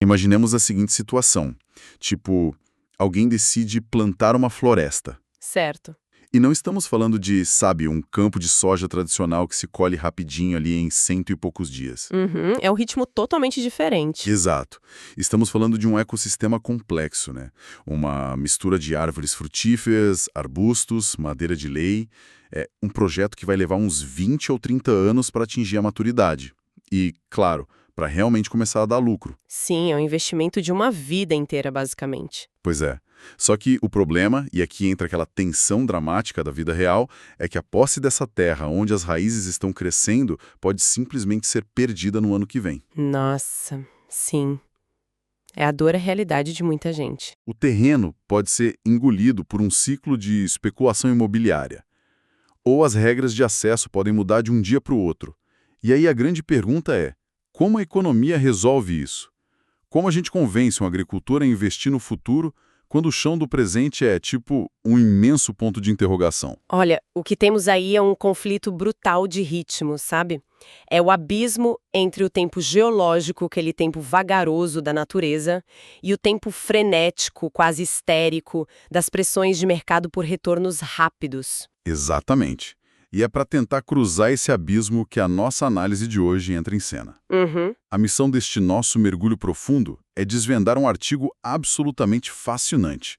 Imaginemos a seguinte situação. Tipo, alguém decide plantar uma floresta. Certo. E não estamos falando de, sabe, um campo de soja tradicional que se colhe rapidinho ali em cento e poucos dias. Uhum, é um ritmo totalmente diferente. Exato. Estamos falando de um ecossistema complexo, né? Uma mistura de árvores frutíferas, arbustos, madeira de lei. É um projeto que vai levar uns 20 ou 30 anos para atingir a maturidade. E, claro, para realmente começar a dar lucro. Sim, é um investimento de uma vida inteira, basicamente. Pois é. Só que o problema, e aqui entra aquela tensão dramática da vida real, é que a posse dessa terra onde as raízes estão crescendo pode simplesmente ser perdida no ano que vem. Nossa, sim. É a dura realidade de muita gente. O terreno pode ser engolido por um ciclo de especulação imobiliária. Ou as regras de acesso podem mudar de um dia para o outro. E aí a grande pergunta é, como a economia resolve isso? Como a gente convence um agricultor a investir no futuro quando o chão do presente é, tipo, um imenso ponto de interrogação? Olha, o que temos aí é um conflito brutal de ritmos, sabe? É o abismo entre o tempo geológico, aquele tempo vagaroso da natureza, e o tempo frenético, quase histérico, das pressões de mercado por retornos rápidos. Exatamente. E é para tentar cruzar esse abismo que a nossa análise de hoje entra em cena. Uhum. A missão deste nosso mergulho profundo é desvendar um artigo absolutamente fascinante.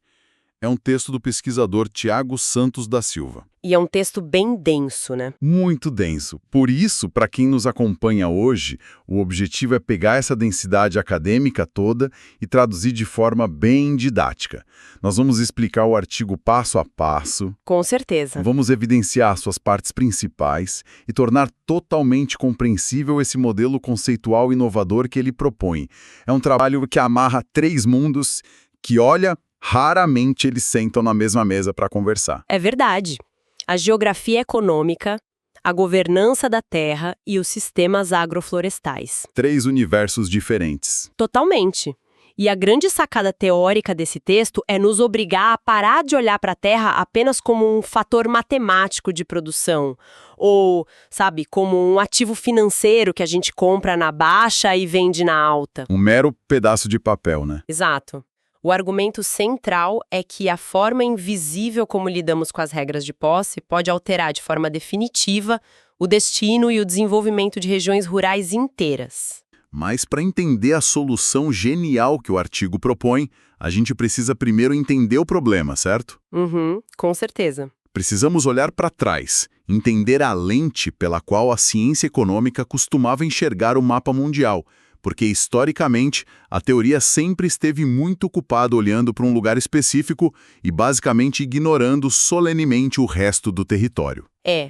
É um texto do pesquisador Tiago Santos da Silva. E é um texto bem denso, né? Muito denso. Por isso, para quem nos acompanha hoje, o objetivo é pegar essa densidade acadêmica toda e traduzir de forma bem didática. Nós vamos explicar o artigo passo a passo, Com certeza. vamos evidenciar suas partes principais e tornar totalmente compreensível esse modelo conceitual inovador que ele propõe. É um trabalho que amarra três mundos que, olha, raramente eles sentam na mesma mesa para conversar. É verdade. A geografia econômica, a governança da terra e os sistemas agroflorestais. Três universos diferentes. Totalmente. E a grande sacada teórica desse texto é nos obrigar a parar de olhar para a terra apenas como um fator matemático de produção. Ou, sabe, como um ativo financeiro que a gente compra na baixa e vende na alta. Um mero pedaço de papel, né? Exato. O argumento central é que a forma invisível como lidamos com as regras de posse pode alterar de forma definitiva o destino e o desenvolvimento de regiões rurais inteiras. Mas para entender a solução genial que o artigo propõe, a gente precisa primeiro entender o problema, certo? Uhum, com certeza. Precisamos olhar para trás, entender a lente pela qual a ciência econômica costumava enxergar o mapa mundial, porque, historicamente, a teoria sempre esteve muito ocupada olhando para um lugar específico e basicamente ignorando solenemente o resto do território.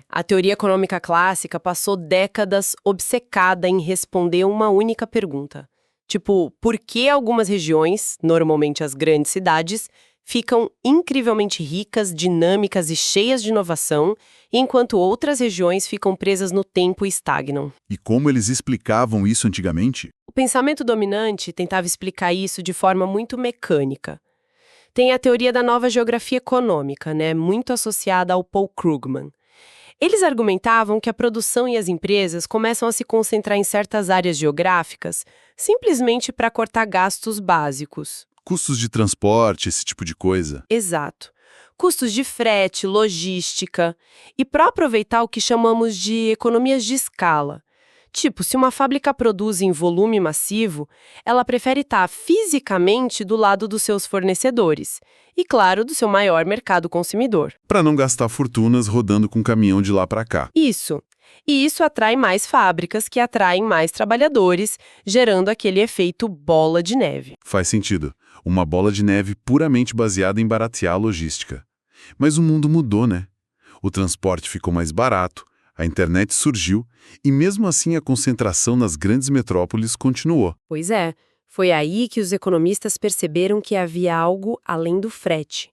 A teoria econômica clássica passou décadas obcecada em responder uma única pergunta. Tipo, por que algumas regiões, normalmente as grandes cidades, ficam incrivelmente ricas, dinâmicas e cheias de inovação, enquanto outras regiões ficam presas no tempo e estagnam? E como eles explicavam isso antigamente? O pensamento dominante tentava explicar isso de forma muito mecânica. Tem a teoria da nova geografia econômica, né, muito associada ao Paul Krugman. Eles argumentavam que a produção e as empresas começam a se concentrar em certas áreas geográficas simplesmente para cortar gastos básicos. Custos de transporte, esse tipo de coisa. Exato. Custos de frete, logística e para aproveitar o que chamamos de economias de escala. Tipo, se uma fábrica produz em volume massivo, ela prefere estar fisicamente do lado dos seus fornecedores e, claro, do seu maior mercado consumidor. Para não gastar fortunas rodando com caminhão de lá para cá. Isso. E isso atrai mais fábricas que atraem mais trabalhadores, gerando aquele efeito bola de neve. Faz sentido. Uma bola de neve puramente baseada em baratear a logística. Mas o mundo mudou, né? O transporte ficou mais barato, a internet surgiu e mesmo assim a concentração nas grandes metrópoles continuou. Pois é, foi aí que os economistas perceberam que havia algo além do frete.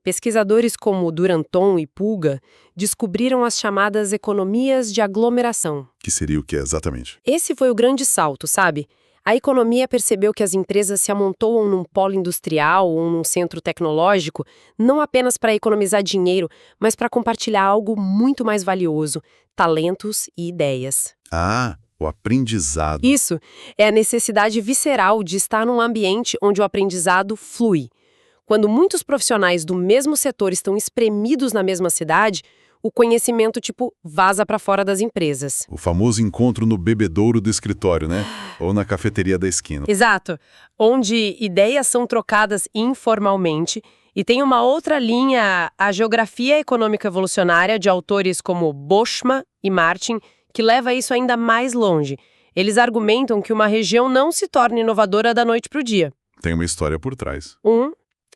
Pesquisadores como Duranton e Pulga descobriram as chamadas economias de aglomeração. Que seria o que exatamente? Esse foi o grande salto, sabe? A economia percebeu que as empresas se amontoam num polo industrial ou num centro tecnológico não apenas para economizar dinheiro, mas para compartilhar algo muito mais valioso, talentos e ideias. Ah, O aprendizado. Isso é a necessidade visceral de estar num ambiente onde o aprendizado flui. Quando muitos profissionais do mesmo setor estão espremidos na mesma cidade, o conhecimento, vaza para fora das empresas. O famoso encontro no bebedouro do escritório, né? Ou na cafeteria da esquina. Exato. Onde ideias são trocadas informalmente. E tem uma outra linha, a Geografia Econômica Evolucionária, de autores como Boschman e Martin, que leva isso ainda mais longe. Eles argumentam que uma região não se torna inovadora da noite para o dia. Tem uma história por trás.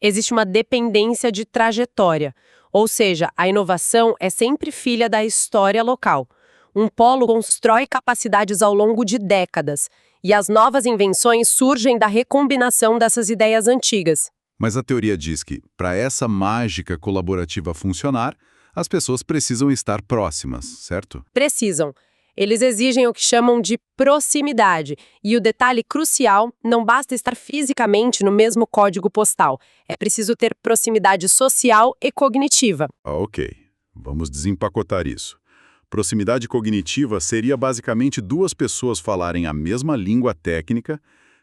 Existe uma dependência de trajetória. Ou seja, a inovação é sempre filha da história local. Um polo constrói capacidades ao longo de décadas, e as novas invenções surgem da recombinação dessas ideias antigas. Mas a teoria diz que, para essa mágica colaborativa funcionar, as pessoas precisam estar próximas, certo? Precisam. Eles exigem o que chamam de proximidade. E o detalhe crucial, não basta estar fisicamente no mesmo código postal. É preciso ter proximidade social e cognitiva. Ok. Vamos desempacotar isso. Proximidade cognitiva seria basicamente duas pessoas falarem a mesma língua técnica,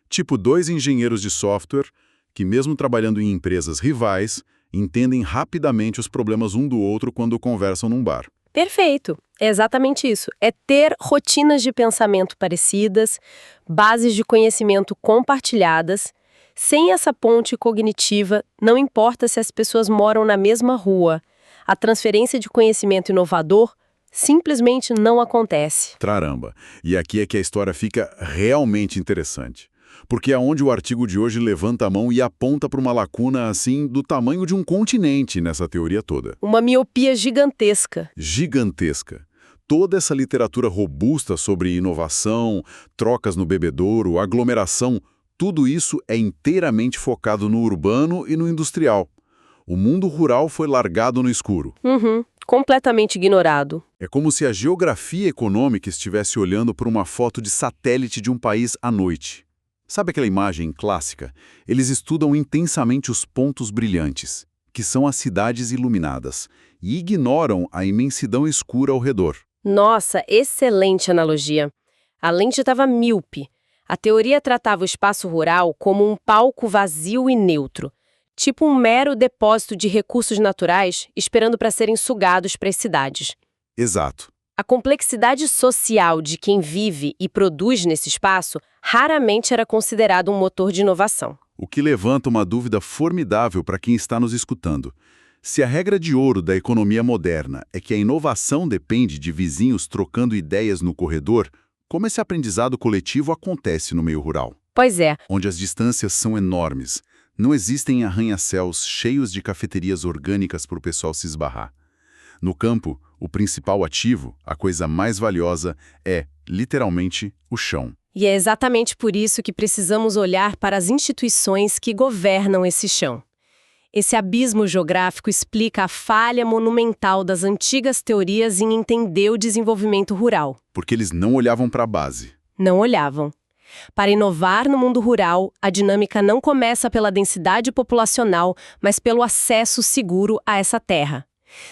tipo dois engenheiros de software, que mesmo trabalhando em empresas rivais, entendem rapidamente os problemas um do outro quando conversam num bar. Perfeito. É exatamente isso. É ter rotinas de pensamento parecidas, bases de conhecimento compartilhadas. Sem essa ponte cognitiva, não importa se as pessoas moram na mesma rua. A transferência de conhecimento inovador simplesmente não acontece. Caramba! E aqui é que a história fica realmente interessante. Porque é onde o artigo de hoje levanta a mão e aponta para uma lacuna, assim, do tamanho de um continente nessa teoria toda. Uma miopia gigantesca. Gigantesca. Toda essa literatura robusta sobre inovação, trocas no bebedouro, aglomeração, tudo isso é inteiramente focado no urbano e no industrial. O mundo rural foi largado no escuro. Completamente ignorado. É como se a geografia econômica estivesse olhando para uma foto de satélite de um país à noite. Sabe aquela imagem clássica? Eles estudam intensamente os pontos brilhantes, que são as cidades iluminadas, e ignoram a imensidão escura ao redor. Nossa, excelente analogia. A lente estava míope. A teoria tratava o espaço rural como um palco vazio e neutro, tipo um mero depósito de recursos naturais esperando para serem sugados para as cidades. Exato. A complexidade social de quem vive e produz nesse espaço raramente era considerado um motor de inovação. O que levanta uma dúvida formidável para quem está nos escutando. Se a regra de ouro da economia moderna é que a inovação depende de vizinhos trocando ideias no corredor, como esse aprendizado coletivo acontece no meio rural? Pois é. Onde as distâncias são enormes. Não existem arranha-céus cheios de cafeterias orgânicas para o pessoal se esbarrar. No campo, o principal ativo, a coisa mais valiosa, é, literalmente, o chão. E é exatamente por isso que precisamos olhar para as instituições que governam esse chão. Esse abismo geográfico explica a falha monumental das antigas teorias em entender o desenvolvimento rural. Porque eles não olhavam para a base. Não olhavam. Para inovar no mundo rural, a dinâmica não começa pela densidade populacional, mas pelo acesso seguro a essa terra.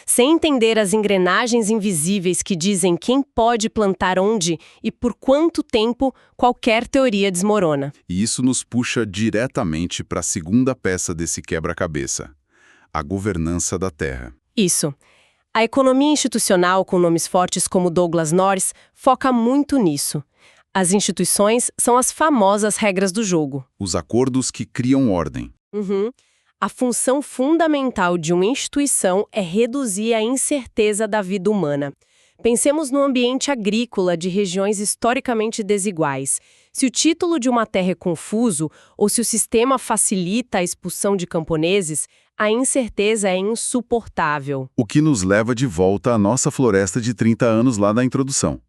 Sem entender as engrenagens invisíveis que dizem quem pode plantar onde e por quanto tempo, qualquer teoria desmorona. E isso nos puxa diretamente para a segunda peça desse quebra-cabeça, a governança da terra. Isso. A economia institucional, com nomes fortes como Douglas Norris, foca muito nisso. As instituições são as famosas regras do jogo. Os acordos que criam ordem. A função fundamental de uma instituição é reduzir a incerteza da vida humana. Pensemos no ambiente agrícola de regiões historicamente desiguais. Se o título de uma terra é confuso ou se o sistema facilita a expulsão de camponeses, a incerteza é insuportável. O que nos leva de volta à nossa floresta de 30 anos lá da introdução.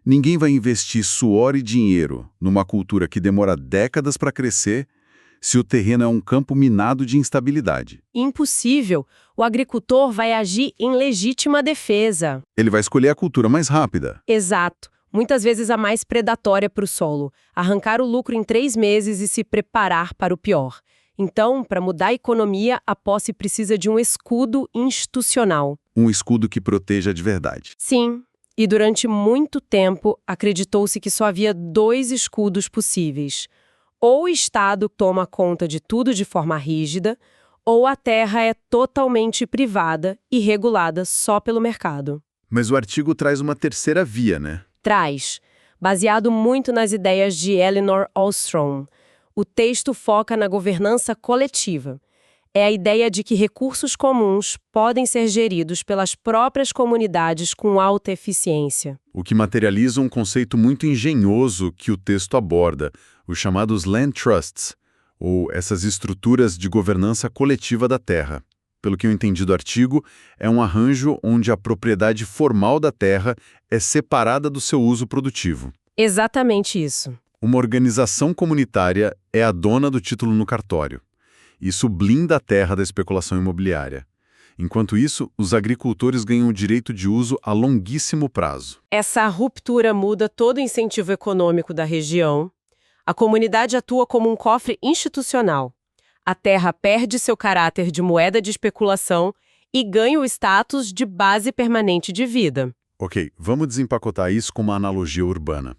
Ninguém vai investir suor e dinheiro numa cultura que demora décadas para crescer se o terreno é um campo minado de instabilidade. Impossível. O agricultor vai agir em legítima defesa. Ele vai escolher a cultura mais rápida. Exato. Muitas vezes a mais predatória para o solo. Arrancar o lucro em 3 meses e se preparar para o pior. Então, para mudar a economia, a posse precisa de um escudo institucional. Um escudo que proteja de verdade. Sim. E durante muito tempo, acreditou-se que só havia dois escudos possíveis. Ou o Estado toma conta de tudo de forma rígida, ou a terra é totalmente privada e regulada só pelo mercado. Mas o artigo traz uma terceira via, né? Traz, baseado muito nas ideias de Elinor Ostrom. O texto foca na governança coletiva. É a ideia de que recursos comuns podem ser geridos pelas próprias comunidades com alta eficiência. O que materializa um conceito muito engenhoso que o texto aborda, os chamados Land Trusts, ou essas estruturas de governança coletiva da terra. Pelo que eu entendi do artigo, é um arranjo onde a propriedade formal da terra é separada do seu uso produtivo. Exatamente isso. Uma organização comunitária é a dona do título no cartório. Isso blinda a terra da especulação imobiliária. Enquanto isso, os agricultores ganham o direito de uso a longuíssimo prazo. Essa ruptura muda todo o incentivo econômico da região. A comunidade atua como um cofre institucional. A terra perde seu caráter de moeda de especulação e ganha o status de base permanente de vida. Ok, vamos desempacotar isso com uma analogia urbana.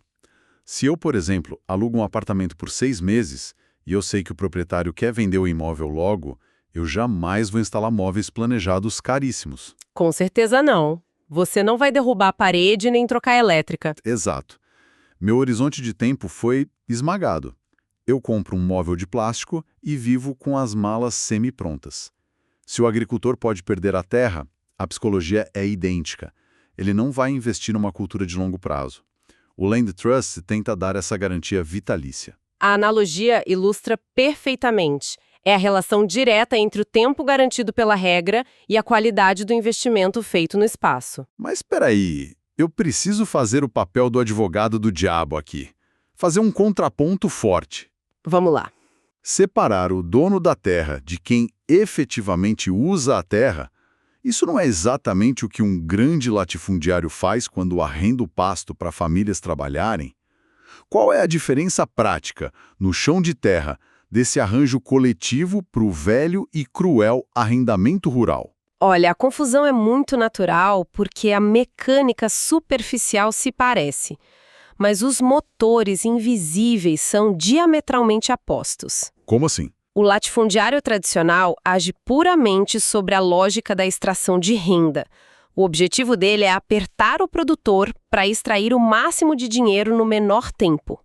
Se eu, por exemplo, alugo um apartamento por 6 meses e eu sei que o proprietário quer vender o imóvel logo, eu jamais vou instalar móveis planejados caríssimos. Com certeza não. Você não vai derrubar a parede nem trocar a elétrica. Exato. Meu horizonte de tempo foi esmagado. Eu compro um móvel de plástico e vivo com as malas semi-prontas. Se o agricultor pode perder a terra, a psicologia é idêntica. Ele não vai investir numa cultura de longo prazo. O Land Trust tenta dar essa garantia vitalícia. A analogia ilustra perfeitamente. É a relação direta entre o tempo garantido pela regra e a qualidade do investimento feito no espaço. Mas espera aí, eu preciso fazer o papel do advogado do diabo aqui. Fazer um contraponto forte. Vamos lá. Separar o dono da terra de quem efetivamente usa a terra, isso não é exatamente o que um grande latifundiário faz quando arrenda o pasto para famílias trabalharem? Qual é a diferença prática, no chão de terra, desse arranjo coletivo para o velho e cruel arrendamento rural? Olha, a confusão é muito natural porque a mecânica superficial se parece, mas os motores invisíveis são diametralmente opostos. Como assim? O latifundiário tradicional age puramente sobre a lógica da extração de renda. O objetivo dele é apertar o produtor para extrair o máximo de dinheiro no menor tempo.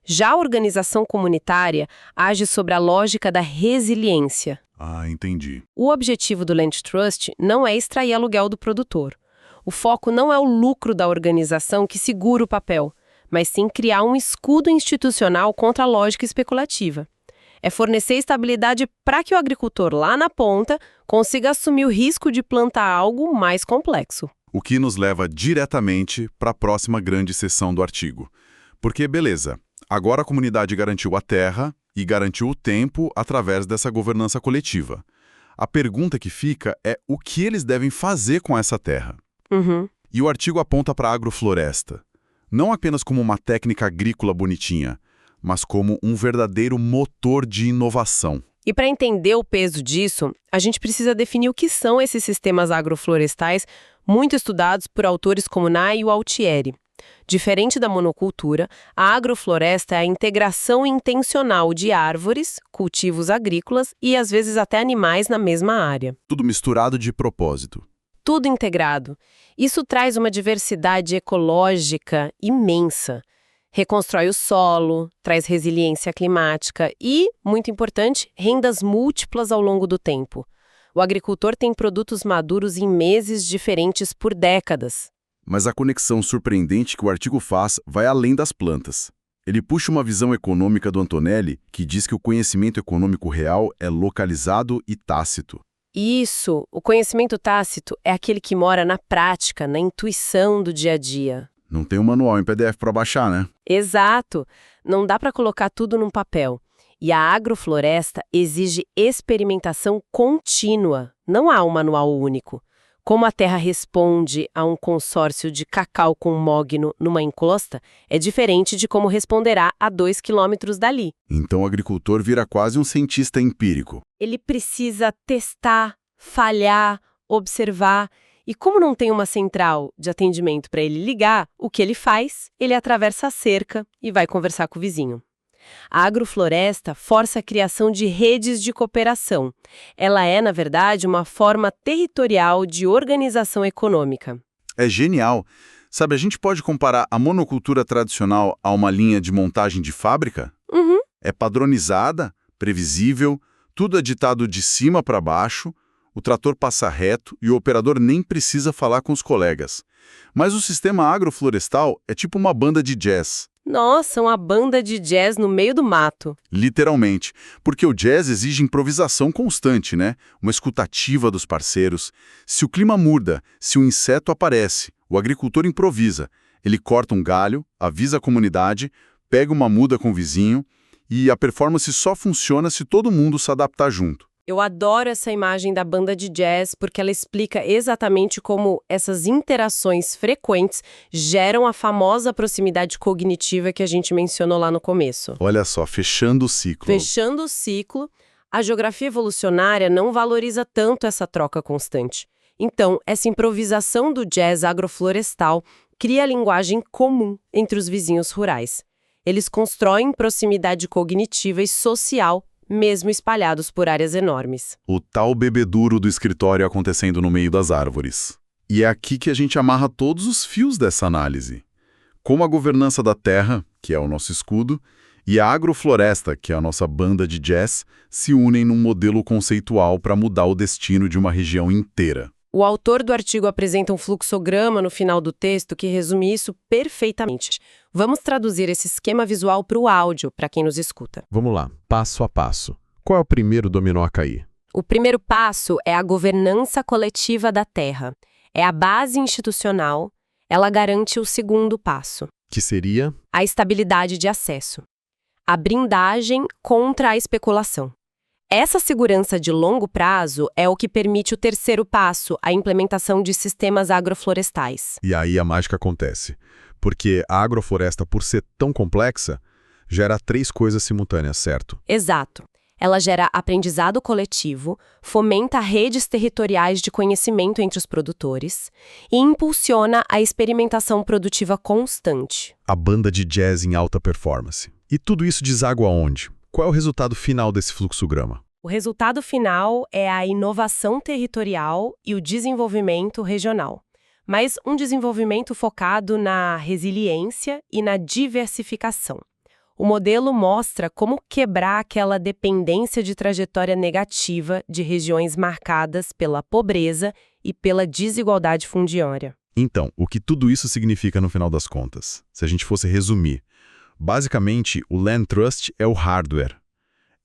Já a organização comunitária age sobre a lógica da resiliência. Ah, entendi. O objetivo do Land Trust não é extrair aluguel do produtor. O foco não é o lucro da organização que segura o papel, mas sim criar um escudo institucional contra a lógica especulativa. É fornecer estabilidade para que o agricultor lá na ponta consiga assumir o risco de plantar algo mais complexo. O que nos leva diretamente para a próxima grande seção do artigo. Porque, beleza, agora a comunidade garantiu a terra e garantiu o tempo através dessa governança coletiva. A pergunta que fica é o que eles devem fazer com essa terra. E o artigo aponta para a agrofloresta, não apenas como uma técnica agrícola bonitinha, mas como um verdadeiro motor de inovação. E para entender o peso disso, a gente precisa definir o que são esses sistemas agroflorestais muito estudados por autores como Nye e Altieri. Diferente da monocultura, a agrofloresta é a integração intencional de árvores, cultivos agrícolas e às vezes até animais na mesma área. Tudo misturado de propósito. Tudo integrado. Isso traz uma diversidade ecológica imensa. Reconstrói o solo, traz resiliência climática e, muito importante, rendas múltiplas ao longo do tempo. O agricultor tem produtos maduros em meses diferentes por décadas. Mas a conexão surpreendente que o artigo faz vai além das plantas. Ele puxa uma visão econômica do Antonelli que diz que o conhecimento econômico real é localizado e tácito. Isso, o conhecimento tácito é aquele que mora na prática, na intuição do dia a dia. Não tem um manual em PDF para baixar, né? Exato. Não dá para colocar tudo num papel. E a agrofloresta exige experimentação contínua. Não há um manual único. Como a terra responde a um consórcio de cacau com mogno numa encosta, é diferente de como responderá a 2 quilômetros dali. Então o agricultor vira quase um cientista empírico. Ele precisa testar, falhar, observar E como não tem uma central de atendimento para ele ligar, o que ele faz? Ele atravessa a cerca e vai conversar com o vizinho. A agrofloresta força a criação de redes de cooperação. Ela é, na verdade, uma forma territorial de organização econômica. É genial. Sabe, a gente pode comparar a monocultura tradicional a uma linha de montagem de fábrica? Uhum. É padronizada, previsível, tudo é ditado de cima para baixo, o trator passa reto e o operador nem precisa falar com os colegas. Mas o sistema agroflorestal é tipo uma banda de jazz. Nossa, uma banda de jazz no meio do mato. Literalmente, porque o jazz exige improvisação constante, né? Uma escutativa dos parceiros. Se o clima muda, se um inseto aparece, o agricultor improvisa. Ele corta um galho, avisa a comunidade, pega uma muda com o vizinho e a performance só funciona se todo mundo se adaptar junto. Eu adoro essa imagem da banda de jazz porque ela explica exatamente como essas interações frequentes geram a famosa proximidade cognitiva que a gente mencionou lá no começo. Olha só, fechando o ciclo. Fechando o ciclo, a geografia evolucionária não valoriza tanto essa troca constante. Então, essa improvisação do jazz agroflorestal cria a linguagem comum entre os vizinhos rurais. Eles constroem proximidade cognitiva e social mesmo espalhados por áreas enormes. O tal bebedouro do escritório acontecendo no meio das árvores. E é aqui que a gente amarra todos os fios dessa análise. Como a governança da terra, que é o nosso escudo, e a agrofloresta, que é a nossa banda de jazz, se unem num modelo conceitual para mudar o destino de uma região inteira. O autor do artigo apresenta um fluxograma no final do texto que resume isso perfeitamente. Vamos traduzir esse esquema visual para o áudio, para quem nos escuta. Vamos lá, passo a passo. Qual é o primeiro dominó a cair? O primeiro passo é a governança coletiva da terra. É a base institucional. Ela garante o segundo passo, Que seria? a estabilidade de acesso. A blindagem contra a especulação. Essa segurança de longo prazo é o que permite o terceiro passo, a implementação de sistemas agroflorestais. E aí a mágica acontece. Porque a agrofloresta, por ser tão complexa, gera 3 coisas simultâneas, certo? Exato. Ela gera aprendizado coletivo, fomenta redes territoriais de conhecimento entre os produtores e impulsiona a experimentação produtiva constante. A banda de jazz em alta performance. E tudo isso deságua aonde? Qual é o resultado final desse fluxograma? O resultado final é a inovação territorial e o desenvolvimento regional, mas um desenvolvimento focado na resiliência e na diversificação. O modelo mostra como quebrar aquela dependência de trajetória negativa de regiões marcadas pela pobreza e pela desigualdade fundiária. Então, o que tudo isso significa no final das contas? Se a gente fosse resumir, basicamente, o Land Trust é o hardware.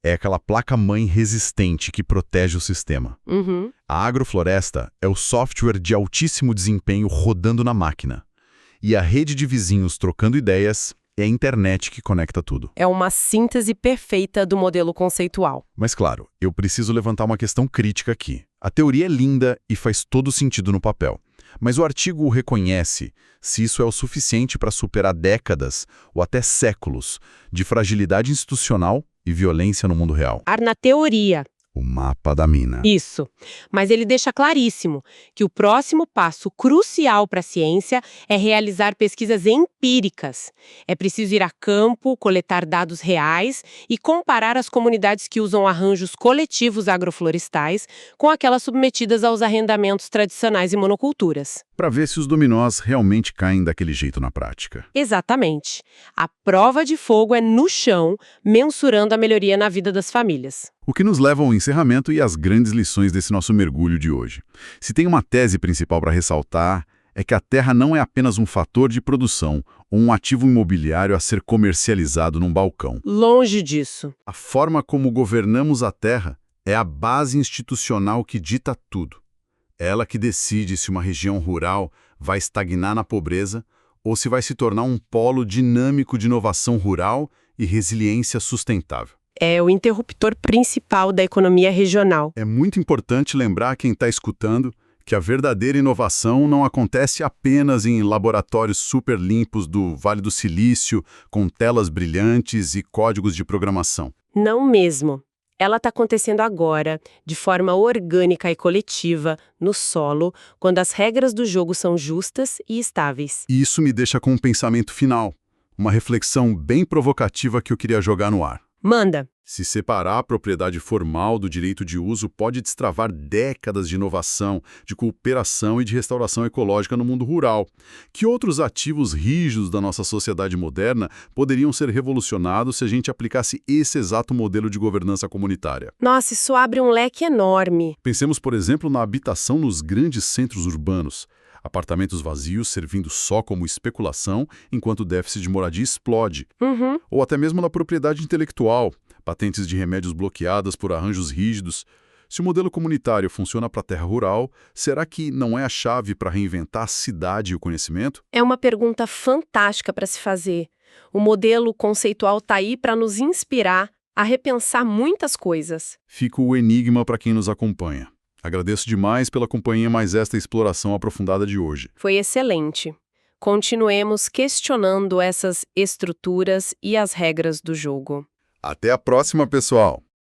É aquela placa-mãe resistente que protege o sistema. Uhum. A agrofloresta é o software de altíssimo desempenho rodando na máquina. E a rede de vizinhos trocando ideias é a internet que conecta tudo. É uma síntese perfeita do modelo conceitual. Mas claro, eu preciso levantar uma questão crítica aqui. A teoria é linda e faz todo sentido no papel. Mas o artigo reconhece se isso é o suficiente para superar décadas ou até séculos de fragilidade institucional e violência no mundo real. Na teoria. O mapa da mina. Isso. Mas ele deixa claríssimo que o próximo passo crucial para a ciência é realizar pesquisas empíricas. É preciso ir a campo, coletar dados reais e comparar as comunidades que usam arranjos coletivos agroflorestais com aquelas submetidas aos arrendamentos tradicionais e monoculturas. Para ver se os dominós realmente caem daquele jeito na prática. Exatamente. A prova de fogo é no chão, mensurando a melhoria na vida das famílias. O que nos leva ao encerramento e às grandes lições desse nosso mergulho de hoje. Se tem uma tese principal para ressaltar, é que a terra não é apenas um fator de produção ou um ativo imobiliário a ser comercializado num balcão. Longe disso. A forma como governamos a terra é a base institucional que dita tudo. É ela que decide se uma região rural vai estagnar na pobreza ou se vai se tornar um polo dinâmico de inovação rural e resiliência sustentável. É o interruptor principal da economia regional. É muito importante lembrar quem está escutando que a verdadeira inovação não acontece apenas em laboratórios super limpos do Vale do Silício, com telas brilhantes e códigos de programação. Não mesmo. Ela está acontecendo agora, de forma orgânica e coletiva, no solo, quando as regras do jogo são justas e estáveis. E isso me deixa com um pensamento final, uma reflexão bem provocativa que eu queria jogar no ar. Manda! Se separar a propriedade formal do direito de uso pode destravar décadas de inovação, de cooperação e de restauração ecológica no mundo rural. Que outros ativos rígidos da nossa sociedade moderna poderiam ser revolucionados se a gente aplicasse esse exato modelo de governança comunitária? Nossa, isso abre um leque enorme. Pensemos, por exemplo, na habitação nos grandes centros urbanos. Apartamentos vazios servindo só como especulação, enquanto o déficit de moradia explode. Uhum. Ou até mesmo na propriedade intelectual, patentes de remédios bloqueadas por arranjos rígidos. Se o modelo comunitário funciona para a terra rural, será que não é a chave para reinventar a cidade e o conhecimento? É uma pergunta fantástica para se fazer. O modelo conceitual está aí para nos inspirar a repensar muitas coisas. Fica o enigma para quem nos acompanha. Agradeço demais pela companhia mais esta exploração aprofundada de hoje. Foi excelente. Continuemos questionando essas estruturas e as regras do jogo. Até a próxima, pessoal!